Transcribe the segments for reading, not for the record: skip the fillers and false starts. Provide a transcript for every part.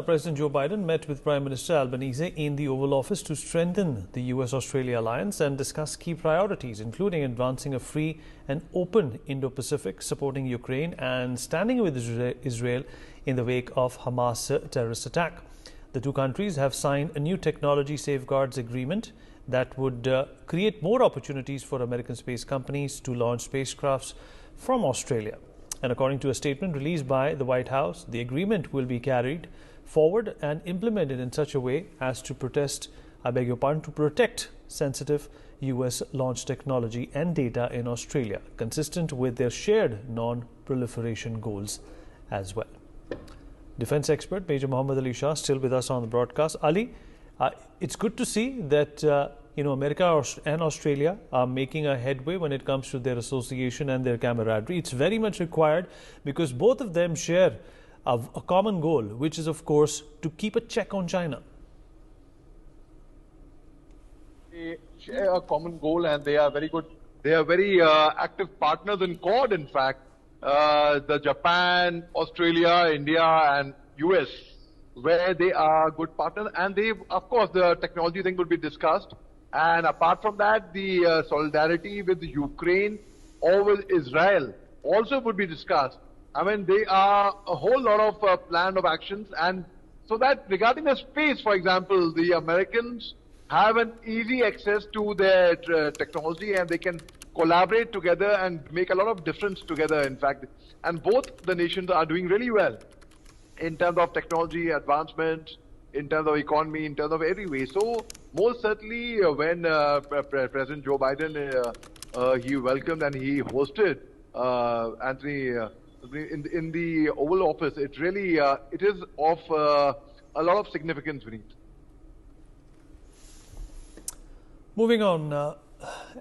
President Joe Biden met with Prime Minister Albanese in the Oval Office to strengthen the U.S.-Australia alliance and discuss key priorities, including advancing a free and open Indo-Pacific, supporting Ukraine and standing with Israel in the wake of Hamas terrorist attack. The two countries have signed a new technology safeguards agreement that would create more opportunities for American space companies to launch spacecrafts from Australia. And according to a statement released by the White House, the agreement will be carried forward and implemented in such a way as to protect sensitive U.S. launch technology and data in Australia, consistent with their shared non-proliferation goals as well. Defense expert Major Mohammad Ali Shah still with us on the broadcast. Ali, it's good to see that America and Australia are making a headway when it comes to their association and their camaraderie. It's very much required because both of them share a common goal, which is, of course, to keep a check on China. They share a common goal and they are very good. They are very active partners in Quad, in fact. The Japan, Australia, India and US, where they are good partners. And they, of course, the technology thing will be discussed. And apart from that, the solidarity with Ukraine or with Israel also would be discussed. I mean, there are a whole lot of plan of actions. And so that regarding the space, for example, the Americans have an easy access to their technology and they can collaborate together and make a lot of difference together, in fact. And both the nations are doing really well in terms of technology advancement, in terms of economy, in terms of every way. So most certainly when President Joe Biden, he welcomed and he hosted Anthony in the Oval Office, it really it is of a lot of significance, Vineet. Moving on,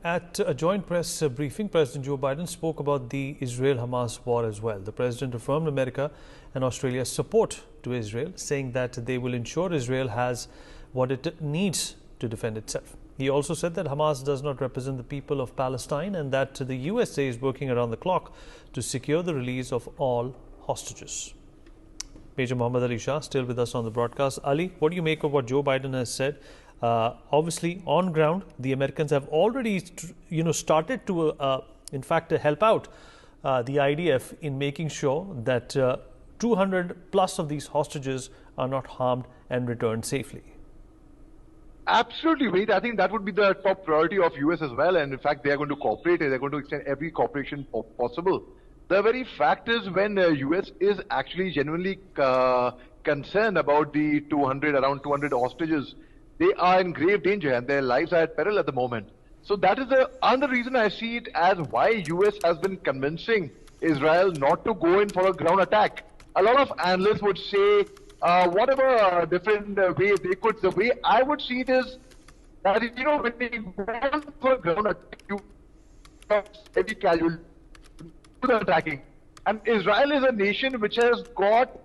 at a joint press briefing, President Joe Biden spoke about the Israel-Hamas war as well. The president affirmed America and Australia's support to Israel, saying that they will ensure Israel has what it needs to defend itself. He also said that Hamas does not represent the people of Palestine and that the USA is working around the clock to secure the release of all hostages. Major Mohammad Ali Shah still with us on the broadcast. Ali, what do you make of what Joe Biden has said? Obviously, on ground, the Americans have already, started to, in fact, help out the IDF in making sure that 200 plus of these hostages are not harmed and returned safely. Absolutely, Wade. I think that would be the top priority of US as well. And in fact, they are going to cooperate. They're going to extend every cooperation possible. The very fact is when US is actually genuinely concerned about the around 200 hostages, they are in grave danger and their lives are at peril at the moment. So that is another reason I see it as why US has been convincing Israel not to go in for a ground attack. A lot of analysts would say, whatever different way they could, the way I would see it is that, when they go for a ground attack, you have heavy casualties to the attacking. And Israel is a nation which has got,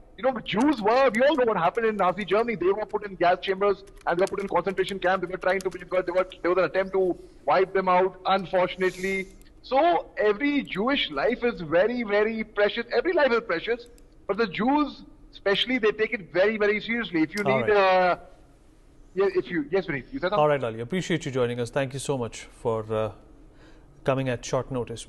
Jews were, we all know what happened in Nazi Germany. They were put in gas chambers and they were put in concentration camps. They were trying to, there was an attempt to wipe them out, unfortunately. So every Jewish life is very, very precious. Every life is precious. But the Jews, especially, they take it very, very seriously. If you need, yes, Vineet, you said something? All right, Ali, appreciate you joining us. Thank you so much for coming at short notice.